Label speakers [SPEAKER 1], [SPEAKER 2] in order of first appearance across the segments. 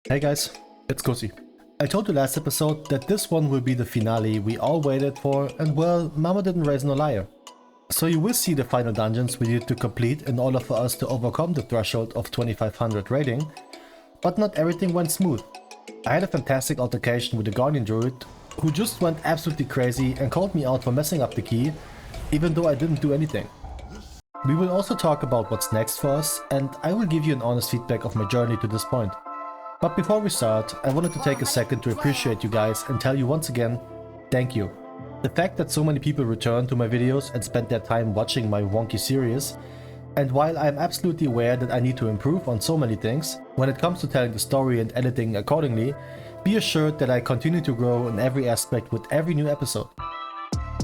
[SPEAKER 1] Hey guys, it's Kosi. I told you last episode that this one will be the finale we all waited for, and well, Mama didn't raise no liar. So you will see the final dungeons we need to complete in order for us to overcome the threshold of 2500 rating, but not everything went smooth. I had a fantastic altercation with the Guardian Druid, who just went absolutely crazy and called me out for messing up the key, even though I didn't do anything. We will also talk about what's next for us, and I will give you an honest feedback of my journey to this point. But before we start, I wanted to take a second to appreciate you guys and tell you once again, thank you. The fact that so many people returned to my videos and spent their time watching my wonky series, and while I'm absolutely aware that I need to improve on so many things, when it comes to telling the story and editing accordingly, be assured that I continue to grow in every aspect with every new episode.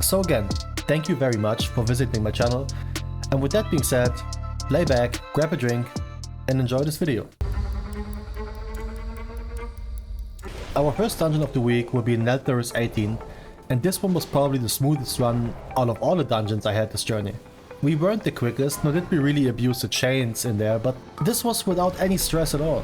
[SPEAKER 1] So again, thank you very much for visiting my channel, and with that being said, lay back, grab a drink, and enjoy this video. Our first dungeon of the week will be Neltharus 18, and this one was probably the smoothest run out of all the dungeons I had this journey. We weren't the quickest, nor did we really abuse the chains in there, but this was without any stress at all.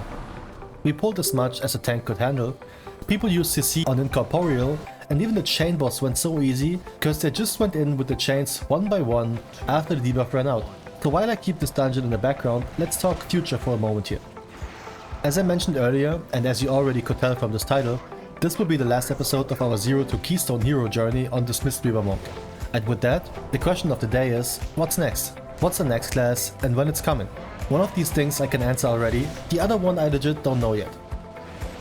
[SPEAKER 1] We pulled as much as a tank could handle, people used CC on Incorporeal, and even the chain boss went so easy, because they just went in with the chains one by one after the debuff ran out. So while I keep this dungeon in the background, let's talk future for a moment here. As I mentioned earlier, and as you already could tell from this title, this will be the last episode of our Zero to Keystone Hero journey on Dismissed Reaver Monk. And with that, the question of the day is, what's next? What's the next class and when it's coming? One of these things I can answer already, the other one I legit don't know yet.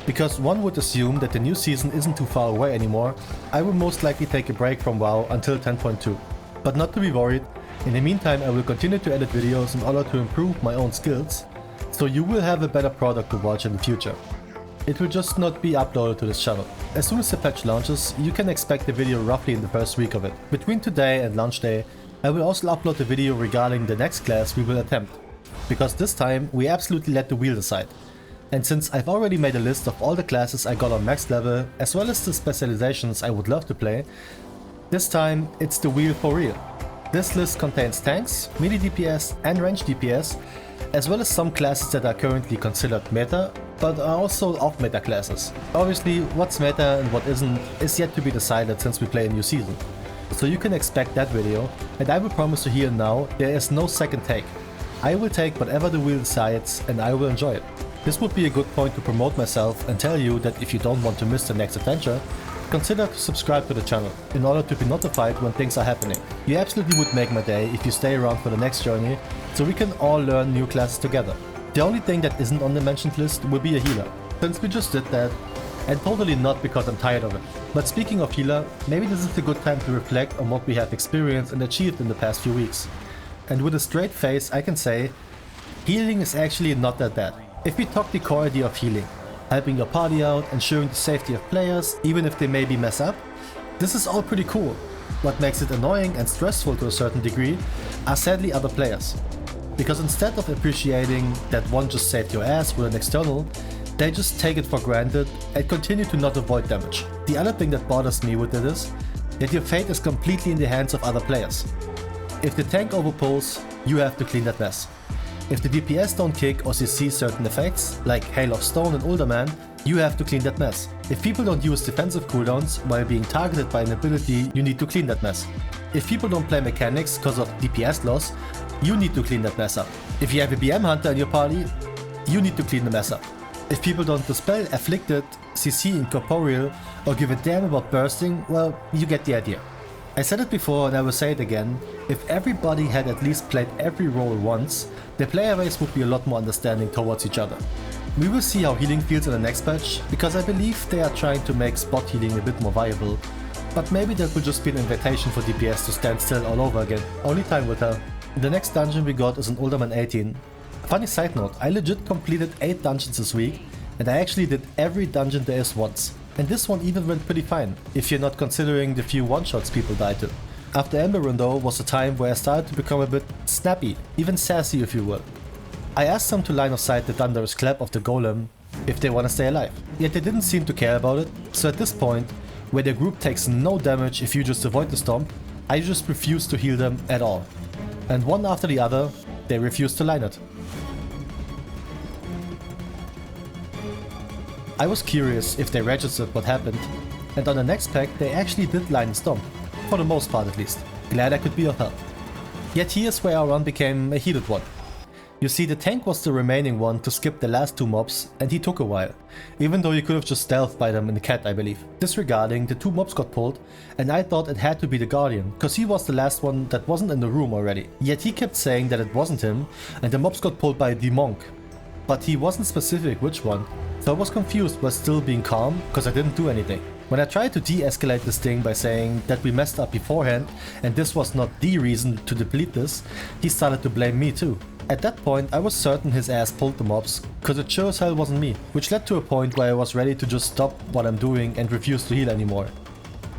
[SPEAKER 1] Because one would assume that the new season isn't too far away anymore, I will most likely take a break from WoW until 10.2. But not to be worried, in the meantime I will continue to edit videos in order to improve my own skills, so you will have a better product to watch in the future. It will just not be uploaded to this channel. As soon as the patch launches, you can expect a video roughly in the first week of it. Between today and launch day, I will also upload a video regarding the next class we will attempt. Because this time, we absolutely let the wheel decide. And since I've already made a list of all the classes I got on max level, as well as the specializations I would love to play, this time it's the wheel for real. This list contains tanks, melee DPS and range DPS, as well as some classes that are currently considered meta, but are also off-meta classes. Obviously, what's meta and what isn't is yet to be decided since we play a new season. So you can expect that video, and I will promise you here and now, there is no second take. I will take whatever the wheel decides and I will enjoy it. This would be a good point to promote myself and tell you that if you don't want to miss the next adventure, consider to subscribe to the channel in order to be notified when things are happening. You absolutely would make my day if you stay around for the next journey, so we can all learn new classes together. The only thing that isn't on the mentioned list will be a healer, since we just did that, and totally not because I'm tired of it. But speaking of healer, maybe this is a good time to reflect on what we have experienced and achieved in the past few weeks. And with a straight face I can say, healing is actually not that bad. If we talk the core idea of healing, helping your party out, ensuring the safety of players, even if they maybe mess up, this is all pretty cool. What makes it annoying and stressful to a certain degree are sadly other players. Because instead of appreciating that one just saved your ass with an external, they just take it for granted and continue to not avoid damage. The other thing that bothers me with it is that your fate is completely in the hands of other players. If the tank overpulls, you have to clean that mess. If the DPS don't kick or CC certain effects, like Hail of Stone and Uldaman, you have to clean that mess. If people don't use defensive cooldowns while being targeted by an ability, you need to clean that mess. If people don't play mechanics because of DPS loss, you need to clean that mess up. If you have a BM hunter in your party, you need to clean the mess up. If people don't dispel Afflicted, CC Incorporeal, or give a damn about bursting, well, you get the idea. I said it before and I will say it again, if everybody had at least played every role once, the player base would be a lot more understanding towards each other. We will see how healing feels in the next patch, because I believe they are trying to make spot healing a bit more viable, but maybe that will just be an invitation for DPS to stand still all over again, only time will tell. The next dungeon we got is in Uldaman 18. Funny side note, I legit completed 8 dungeons this week, and I actually did every dungeon there is once. And this one even went pretty fine, if you're not considering the few one-shots people died to. After Underrot though was a time where I started to become a bit snappy, even sassy if you will. I asked them to line of sight the thunderous clap of the golem if they want to stay alive, yet they didn't seem to care about it, so at this point, where their group takes no damage if you just avoid the stomp, I just refused to heal them at all. And one after the other, they refused to line it. I was curious if they registered what happened, and on the next pack they actually did line the stomp, for the most part at least. Glad I could be of help. Yet here's where our run became a heated one. You see, the tank was the remaining one to skip the last 2 mobs, and he took a while, even though you could have just stealth by them in the cat, I believe. Disregarding, the 2 mobs got pulled, and I thought it had to be the Guardian, cause he was the last one that wasn't in the room already. Yet he kept saying that it wasn't him, and the mobs got pulled by the monk. But he wasn't specific which one, so I was confused but still being calm, cause I didn't do anything. When I tried to de-escalate this thing by saying that we messed up beforehand, and this was not the reason to deplete this, he started to blame me too. At that point, I was certain his ass pulled the mobs, cause it sure as hell wasn't me, which led to a point where I was ready to just stop what I'm doing and refuse to heal anymore.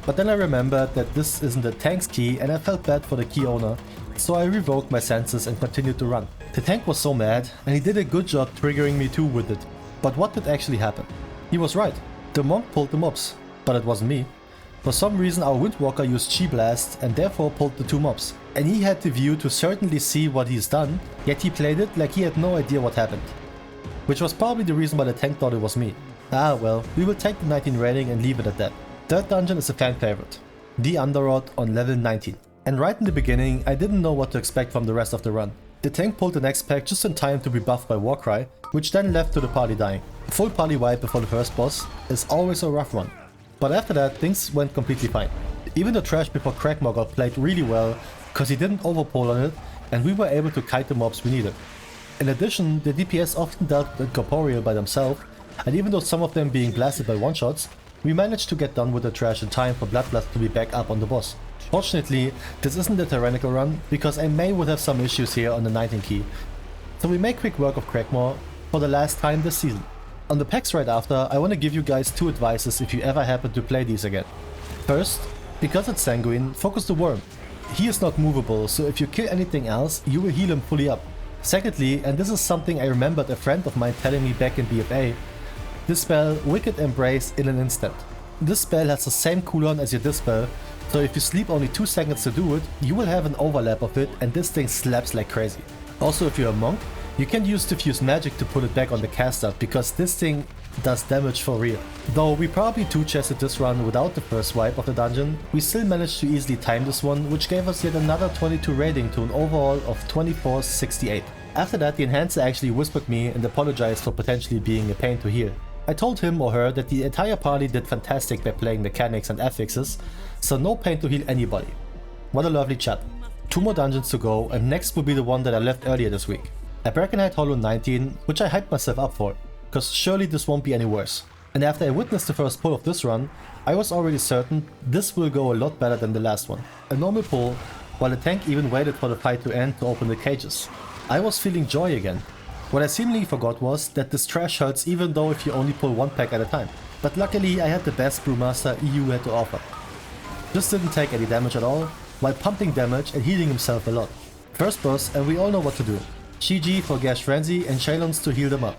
[SPEAKER 1] But then I remembered that this isn't the tank's key and I felt bad for the key owner, so I revoked my senses and continued to run. The tank was so mad, and he did a good job triggering me too with it. But what did actually happen? He was right, the monk pulled the mobs, but it wasn't me. For some reason our Windwalker used Chi Blast and therefore pulled the 2 mobs. And he had the view to certainly see what he's done, yet he played it like he had no idea what happened. Which was probably the reason why the tank thought it was me. Ah well, we will take the 19 rating and leave it at that. Third dungeon is a fan favorite. The Underrot on level 19. And right in the beginning I didn't know what to expect from the rest of the run. The tank pulled the next pack just in time to be buffed by Warcry, which then left to the party dying. A full party wipe before the first boss is always a rough one. But after that, things went completely fine. Even the trash before Crackmore got played really well, cause he didn't overpull on it, and we were able to kite the mobs we needed. In addition, the DPS often dealt with Incorporeal by themselves, and even though some of them being blasted by one-shots, we managed to get done with the trash in time for Bloodblast to be back up on the boss. Fortunately, this isn't a tyrannical run, because I would have some issues here on the 19 key, so we make quick work of Crackmore for the last time this season. On the packs right after, I want to give you guys 2 advices if you ever happen to play these again. First, because it's Sanguine, focus the Worm. He is not movable, so if you kill anything else, you will heal him fully up. Secondly, and this is something I remembered a friend of mine telling me back in BFA, this spell Wicked Embrace in an instant. This spell has the same cooldown as your Dispel, so if you sleep only 2 seconds to do it, you will have an overlap of it and this thing slaps like crazy. Also, if you're a monk, you can use Diffuse Magic to put it back on the caster, because this thing does damage for real. Though we probably 2-chested this run without the first wipe of the dungeon, we still managed to easily time this one, which gave us yet another 22 rating to an overall of 2468. After that, the Enhancer actually whispered me and apologized for potentially being a pain to heal. I told him or her that the entire party did fantastic by playing mechanics and affixes, so no pain to heal anybody. What a lovely chat. 2 more dungeons to go, and next will be the one that I left earlier this week. A Brackenhide Hollow 19, which I hyped myself up for, cause surely this won't be any worse. And after I witnessed the first pull of this run, I was already certain this will go a lot better than the last one. A normal pull, while the tank even waited for the fight to end to open the cages. I was feeling joy again. What I seemingly forgot was that this trash hurts even though if you only pull 1 pack at a time. But luckily I had the best Brewmaster EU had to offer. Just didn't take any damage at all, while pumping damage and healing himself a lot. First boss, and we all know what to do. GG for Gash Frenzy and Shalons to heal them up.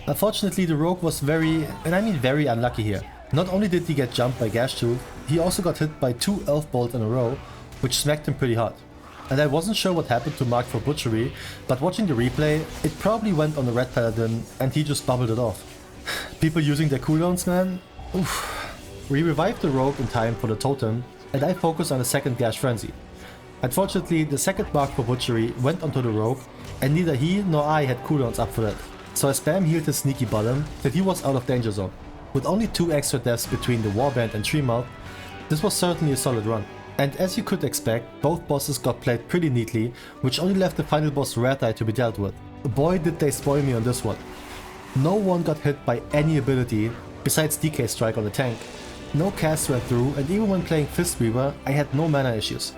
[SPEAKER 1] Unfortunately, the rogue was very, and I mean very unlucky here. Not only did he get jumped by Gash Tooth, he also got hit by 2 Elf Bolts in a row, which smacked him pretty hard. And I wasn't sure what happened to Mark for Butchery, but watching the replay, it probably went on the Red Paladin and he just bubbled it off. People using their cooldowns, man? Oof. We revived the rogue in time for the totem, and I focused on the second Gash Frenzy. Unfortunately, the second Mark for Butchery went onto the rogue, and neither he nor I had cooldowns up for that. So I spam healed his sneaky bottom that he was out of danger zone. With only 2 extra deaths between the Warband and Treemouth, this was certainly a solid run. And as you could expect, both bosses got played pretty neatly, which only left the final boss Ratai to be dealt with. Boy did they spoil me on this one. No one got hit by any ability, besides DK Strike on the tank. No cast went through, and even when playing Fistweaver, I had no mana issues.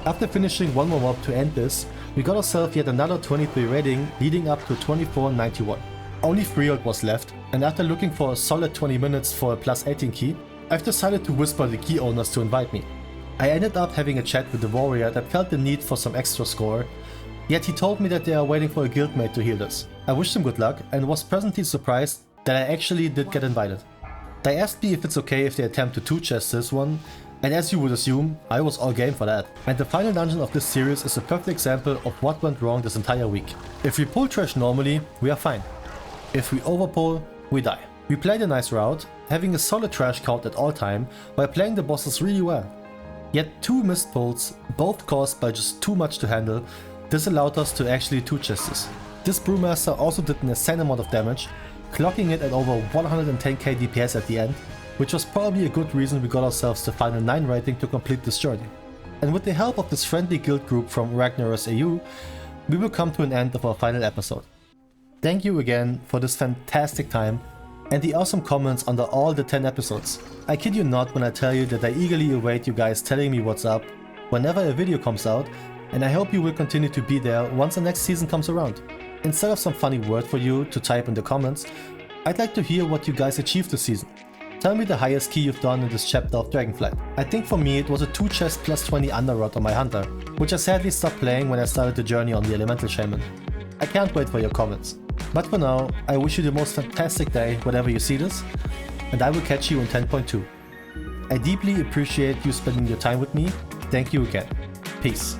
[SPEAKER 1] After finishing 1 more mob to end this, we got ourselves yet another 23 rating, leading up to 2491. Only Freehold was left, and after looking for a solid 20 minutes for a plus 18 key, I've decided to whisper the key owners to invite me. I ended up having a chat with the warrior that felt the need for some extra score, yet he told me that they are waiting for a guildmate to heal this. I wished him good luck and was pleasantly surprised that I actually did get invited. They asked me if it's okay if they attempt to 2-chest this one, and as you would assume, I was all game for that. And the final dungeon of this series is a perfect example of what went wrong this entire week. If we pull trash normally, we are fine. If we overpull, we die. We played a nice route, having a solid trash count at all time while playing the bosses really well. Yet 2 missed pulls, both caused by just too much to handle, this allowed us to actually 2-chest. This Brewmaster also did an insane amount of damage, clocking it at over 110k DPS at the end, which was probably a good reason we got ourselves the final 9 rating to complete this journey. And with the help of this friendly guild group from Ragnaros AU, we will come to an end of our final episode. Thank you again for this fantastic time and the awesome comments under all the 10 episodes. I kid you not when I tell you that I eagerly await you guys telling me what's up whenever a video comes out, and I hope you will continue to be there once the next season comes around. Instead of some funny word for you to type in the comments, I'd like to hear what you guys achieved this season. Tell me the highest key you've done in this chapter of Dragonflight. I think for me it was a 2-chest plus 20 Underrot on my Hunter, which I sadly stopped playing when I started the journey on the Elemental Shaman. I can't wait for your comments. But for now, I wish you the most fantastic day whenever you see this, and I will catch you in 10.2. I deeply appreciate you spending your time with me. Thank you again. Peace.